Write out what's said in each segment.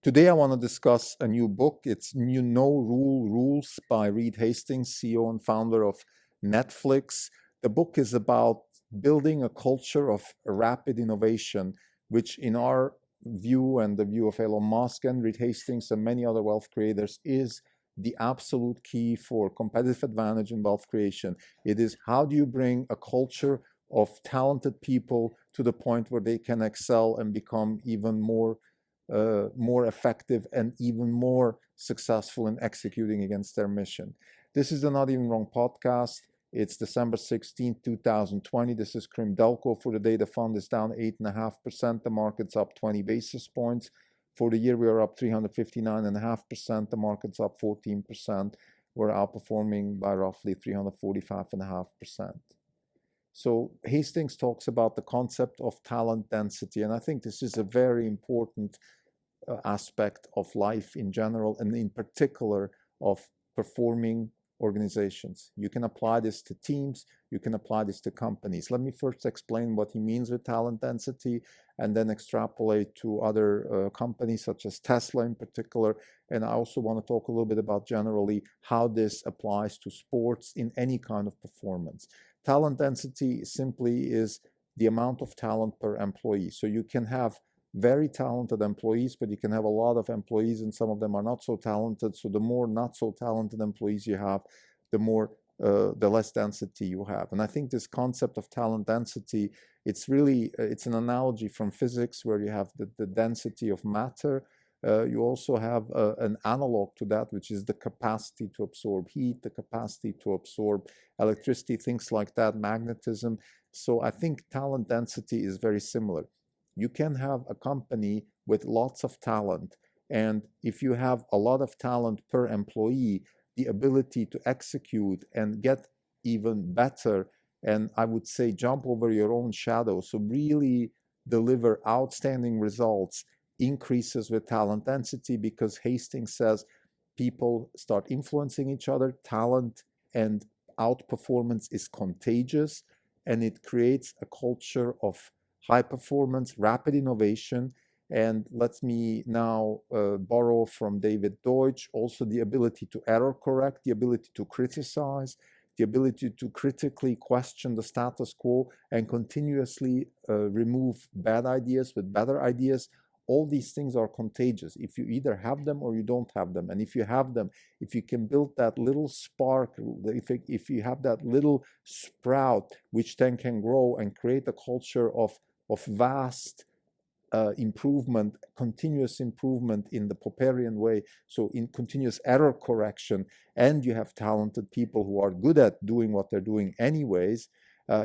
Today, I want to discuss a new book. It's New No Rule Rules by Reed Hastings, CEO and founder of Netflix. The book is about building a culture of rapid innovation, which, in our view and the view of Elon Musk and Reed Hastings and many other wealth creators, is the absolute key for competitive advantage in wealth creation. It is how do you bring a culture of talented people to the point where they can excel and become even more effective and even more successful in executing against their mission. This is the Not Even Wrong podcast. It's December 16th, 2020. This is Krim Delco. For the day, the fund is down 8.5%. The market's up 20 basis points. For the year, we are up 359.5%. The market's up 14%. We're outperforming by roughly 345.5%. So Hastings talks about the concept of talent density, and I think this is a very important aspect of life in general, and in particular of performing organizations. You can apply this to teams, you can apply this to companies. Let me first explain what he means with talent density, and then extrapolate to other companies such as Tesla in particular. And I also want to talk a little bit about generally how this applies to sports in any kind of performance. Talent density simply is the amount of talent per employee. So you can have very talented employees, but you can have a lot of employees and some of them are not so talented. So the more not so talented employees you have, the less density you have. And I think this concept of talent density, it's an analogy from physics where you have the density of matter. You also have an analog to that, which is the capacity to absorb heat, the capacity to absorb electricity, things like that, magnetism. So I think talent density is very similar. You can have a company with lots of talent, and if you have a lot of talent per employee, the ability to execute and get even better, and I would say jump over your own shadow, so really deliver outstanding results, increases with talent density, because Hastings says people start influencing each other. Talent and outperformance is contagious, and it creates a culture of high performance, rapid innovation. And let me now borrow from David Deutsch, also the ability to error correct, the ability to criticize, the ability to critically question the status quo and continuously remove bad ideas with better ideas. All these things are contagious if you either have them or you don't have them. And if you have them, if you can build that little spark, if you have that little sprout, which then can grow and create a culture of vast improvement, continuous improvement in the Popperian way, so in continuous error correction, and you have talented people who are good at doing what they're doing anyways,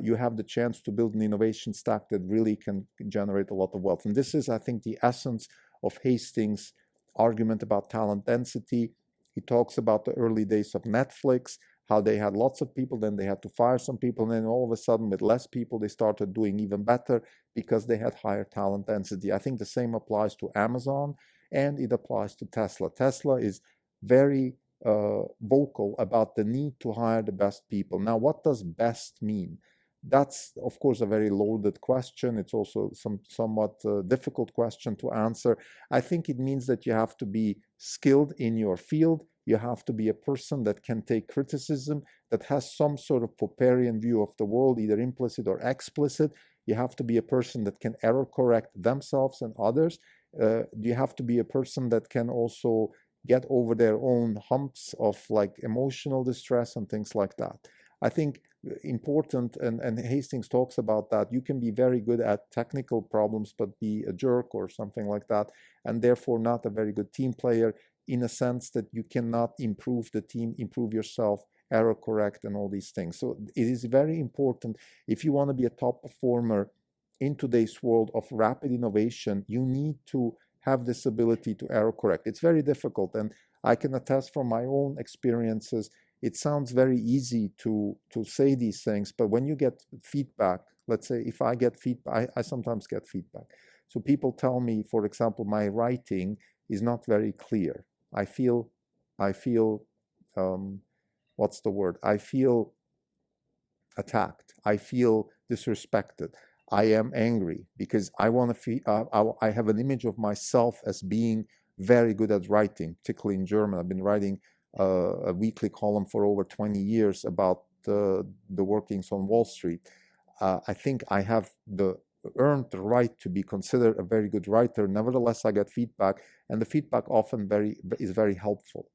you have the chance to build an innovation stack that really can generate a lot of wealth. And this is, I think, the essence of Hastings' argument about talent density. He talks about the early days of Netflix, how they had lots of people, then they had to fire some people, and then all of a sudden with less people they started doing even better because they had higher talent density. I think the same applies to Amazon, and it applies to Tesla. Tesla is very vocal about the need to hire the best people. Now, what does best mean? That's, of course, a very loaded question. It's also somewhat difficult question to answer. I think it means that you have to be skilled in your field. You have to be a person that can take criticism, that has some sort of Popperian view of the world, either implicit or explicit. You have to be a person that can error correct themselves and others. You have to be a person that can also get over their own humps of like emotional distress and things like that. I think important, and Hastings talks about that, you can be very good at technical problems but be a jerk or something like that, and therefore not a very good team player, in a sense that you cannot improve the team, improve yourself, error correct, and all these things. So it is very important, if you want to be a top performer in today's world of rapid innovation, you need to have this ability to error correct. It's very difficult, and I can attest from my own experiences, it sounds very easy to say these things, but when you get feedback, let's say if I get feedback, I sometimes get feedback. So people tell me, for example, my writing is not very clear. I feel, what's the word? I feel attacked. I feel disrespected. I am angry because I want to feel, I have an image of myself as being very good at writing, particularly in German. I've been writing a weekly column for over 20 years about the workings on Wall Street. I think I have earned the right to be considered a very good writer. Nevertheless, I get feedback, and the feedback often is very helpful.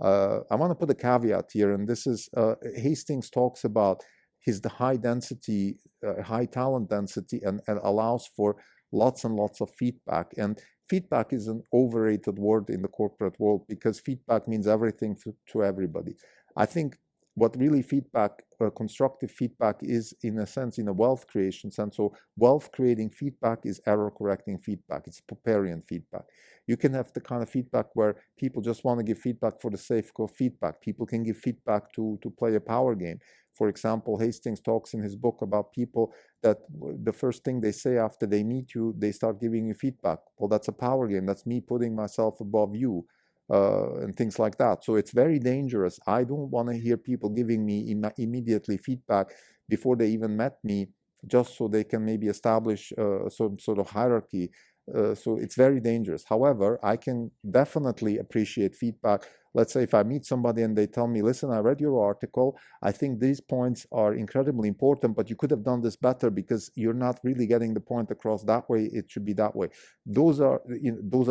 I want to put a caveat here, and this is Hastings talks about the high density, high talent density, and allows for lots and lots of feedback. And feedback is an overrated word in the corporate world because feedback means everything to everybody. I think what really feedback, constructive feedback is, in a sense, in a wealth creation sense. So wealth creating feedback is error correcting feedback. It's Popperian feedback. You can have the kind of feedback where people just want to give feedback for the sake of feedback. People can give feedback to play a power game. For example, Hastings talks in his book about people that the first thing they say after they meet you, they start giving you feedback. Well, that's a power game. That's me putting myself above you. And things like that. So it's very dangerous. I don't want to hear people giving me immediately feedback before they even met me, just so they can maybe establish some sort of hierarchy. So it's very dangerous. However, I can definitely appreciate feedback. Let's say if I meet somebody and they tell me, listen, I read your article. I think these points are incredibly important, but you could have done this better because you're not really getting the point across that way. It should be that way. Those are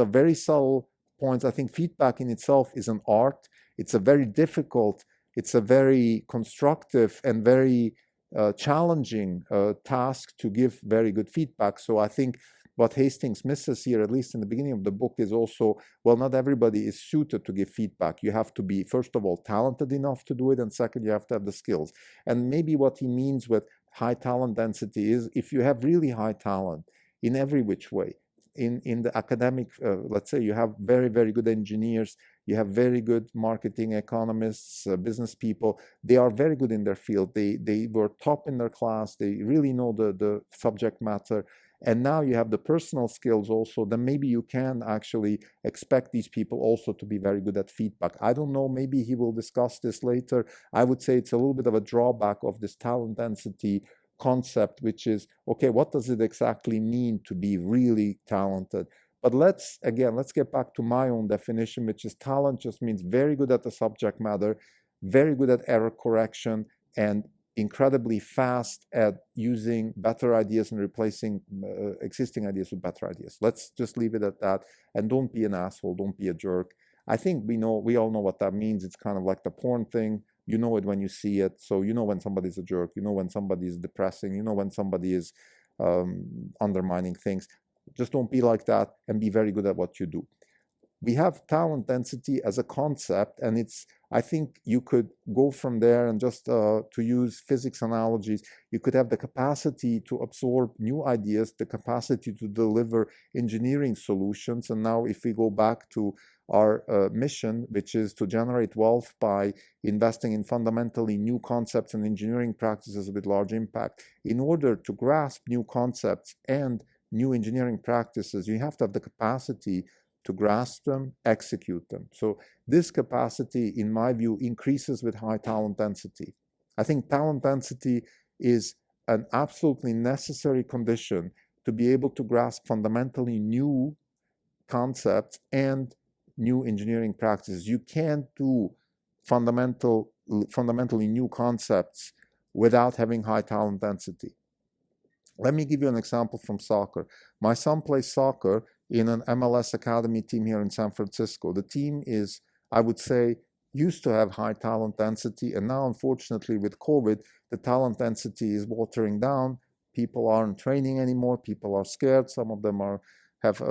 very subtle points. I think feedback in itself is an art. It's a very difficult, it's a very constructive and very challenging task to give very good feedback. So I think what Hastings misses here, at least in the beginning of the book, is also, well, not everybody is suited to give feedback. You have to be, first of all, talented enough to do it, and second, you have to have the skills. And maybe what he means with high talent density is if you have really high talent in every which way, in the academic, let's say you have very, very good engineers, you have very good marketing economists, business people. They are very good in their field. They were top in their class. They really know the subject matter. And now you have the personal skills also. Then maybe you can actually expect these people also to be very good at feedback. I don't know. Maybe he will discuss this later. I would say it's a little bit of a drawback of this talent density concept, which is, okay, what does it exactly mean to be really talented? But let's get back to my own definition, which is talent just means very good at the subject matter, very good at error correction, and incredibly fast at using better ideas and replacing existing ideas with better ideas. Let's just leave it at that. And don't be an asshole. Don't be a jerk. I think we all know what that means. It's kind of like the porn thing. You know it when you see it. So you know when somebody's a jerk. You know when somebody is depressing. You know when somebody is undermining things. Just don't be like that and be very good at what you do. We have talent density as a concept, and I think you could go from there, and just to use physics analogies, you could have the capacity to absorb new ideas, the capacity to deliver engineering solutions. And now if we go back to our mission, which is to generate wealth by investing in fundamentally new concepts and engineering practices with large impact. In order to grasp new concepts and new engineering practices, you have to have the capacity to grasp them, execute them. So this capacity, in my view, increases with high talent density. I think talent density is an absolutely necessary condition to be able to grasp fundamentally new concepts and new engineering practices. You can't do fundamentally new concepts without having high talent density. Let me give you an example from soccer. My son plays soccer in an MLS academy team here in San Francisco. The team is, I would say, used to have high talent density, and now, unfortunately, with COVID, the talent density is watering down. People aren't training anymore. People are scared. Some of them have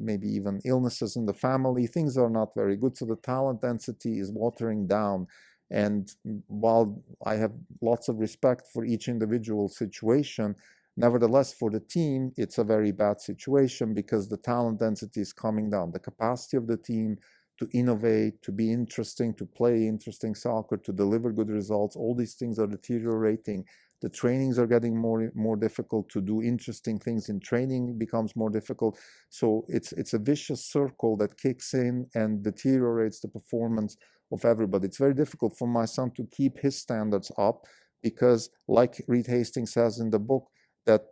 maybe even illnesses in the family. Things are not very good, so the talent density is watering down. And while I have lots of respect for each individual situation, nevertheless, for the team, it's a very bad situation because the talent density is coming down. The capacity of the team to innovate, to be interesting, to play interesting soccer, to deliver good results, all these things are deteriorating. The trainings are getting more difficult. To do interesting things in training becomes more difficult. So it's a vicious circle that kicks in and deteriorates the performance of everybody. It's very difficult for my son to keep his standards up because, like Reed Hastings says in the book, that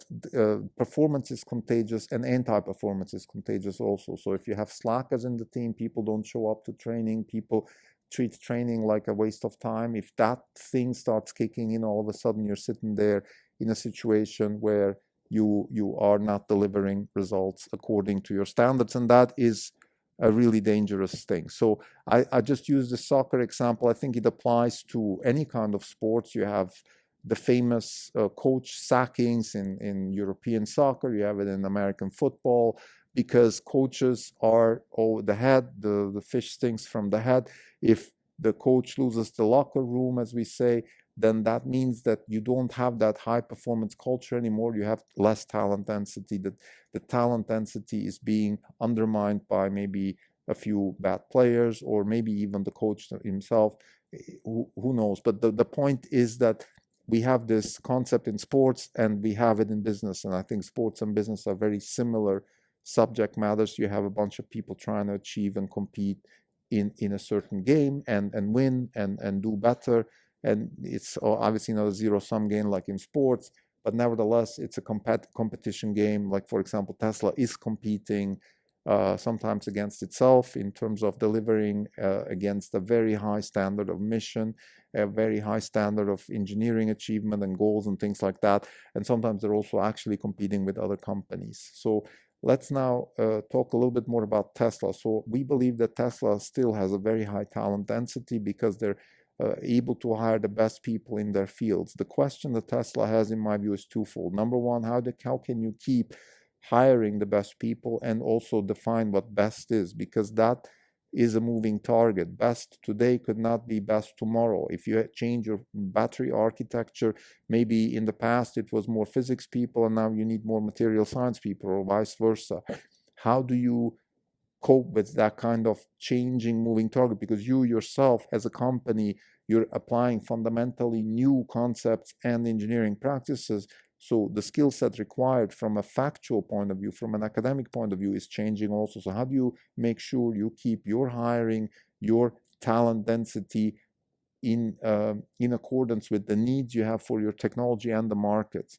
performance is contagious and anti-performance is contagious also. So if you have slackers in the team, people don't show up to training, people treat training like a waste of time. If that thing starts kicking in, all of a sudden you're sitting there in a situation where you are not delivering results according to your standards, and that is a really dangerous thing. So I just use the soccer example. I think it applies to any kind of sports. You have the famous coach sackings in European soccer. You have it in American football, because coaches are the head, the fish stinks from the head. If the coach loses the locker room, as we say, then that means that you don't have that high performance culture anymore. You have less talent density. The talent density is being undermined by maybe a few bad players, or maybe even the coach himself. Who knows? But the point is that we have this concept in sports and we have it in business. And I think sports and business are very similar subject matters. You have a bunch of people trying to achieve and compete in a certain game and win and do better. And it's obviously not a zero-sum game like in sports, but nevertheless, it's a competition game. Like, for example, Tesla is competing sometimes against itself in terms of delivering against a very high standard of mission, a very high standard of engineering achievement and goals and things like that. And sometimes they're also actually competing with other companies. So let's now talk a little bit more about Tesla. So we believe that Tesla still has a very high talent density because they're able to hire the best people in their fields. The question that Tesla has, in my view, is twofold. Number one, how can you keep hiring the best people, and also define what best is, because that is a moving target. Best today could not be best tomorrow. If you change your battery architecture, maybe in the past it was more physics people and now you need more material science people, or vice versa. How do you cope with that kind of changing moving target? Because you yourself as a company, you're applying fundamentally new concepts and engineering practices. So the skill set required from a factual point of view, from an academic point of view, is changing also. So how do you make sure you keep your hiring, your talent density in accordance with the needs you have for your technology and the markets?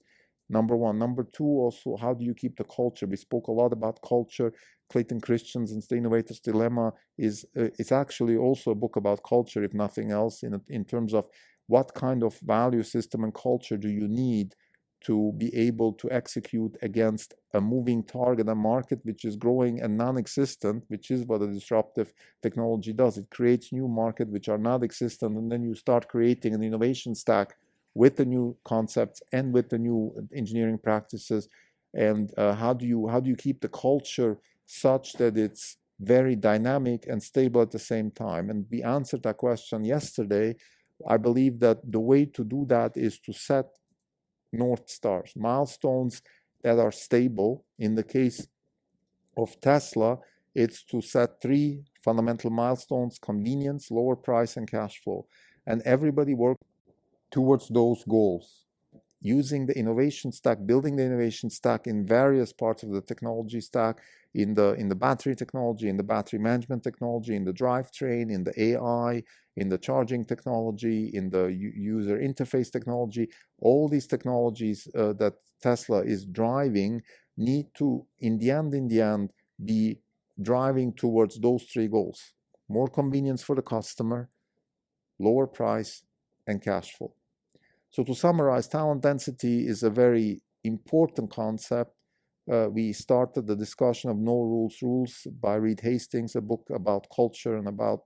Number one. Number two, also, how do you keep the culture? We spoke a lot about culture. Clayton Christensen's The Innovator's Dilemma is it's actually also a book about culture, if nothing else, in terms of what kind of value system and culture do you need to be able to execute against a moving target, a market which is growing and non-existent, which is what a disruptive technology does. It creates new markets which are not existent, and then you start creating an innovation stack with the new concepts and with the new engineering practices. And how do you keep the culture such that it's very dynamic and stable at the same time? And we answered that question yesterday. I believe that the way to do that is to set North Stars, milestones that are stable. In the case of Tesla, it's to set 3 fundamental milestones: convenience, lower price, and cash flow. And everybody works towards those goals, using the innovation stack, building the innovation stack in various parts of the technology stack, in the battery technology, in the battery management technology, in the drivetrain, in the AI, in the charging technology, in the user interface technology. All these technologies that Tesla is driving need to, in the end, be driving towards those 3 goals: more convenience for the customer, lower price, and cash flow. So to summarize, talent density is a very important concept. We started the discussion of No Rules by Reed Hastings, a book about culture and about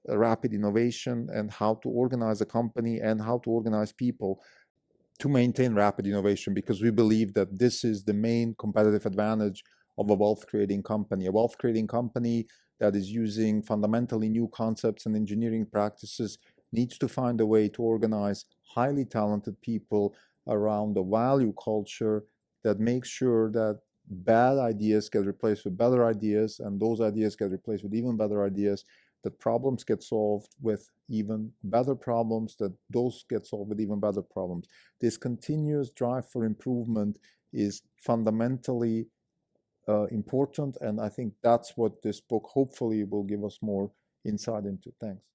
rapid innovation and how to organize a company and how to organize people to maintain rapid innovation, because we believe that this is the main competitive advantage of a wealth-creating company. A wealth-creating company that is using fundamentally new concepts and engineering practices needs to find a way to organize highly talented people around a value culture that makes sure that bad ideas get replaced with better ideas, and those ideas get replaced with even better ideas, that problems get solved with even better problems, that those get solved with even better problems. This continuous drive for improvement is fundamentally important, and I think that's what this book hopefully will give us more insight into. Thanks.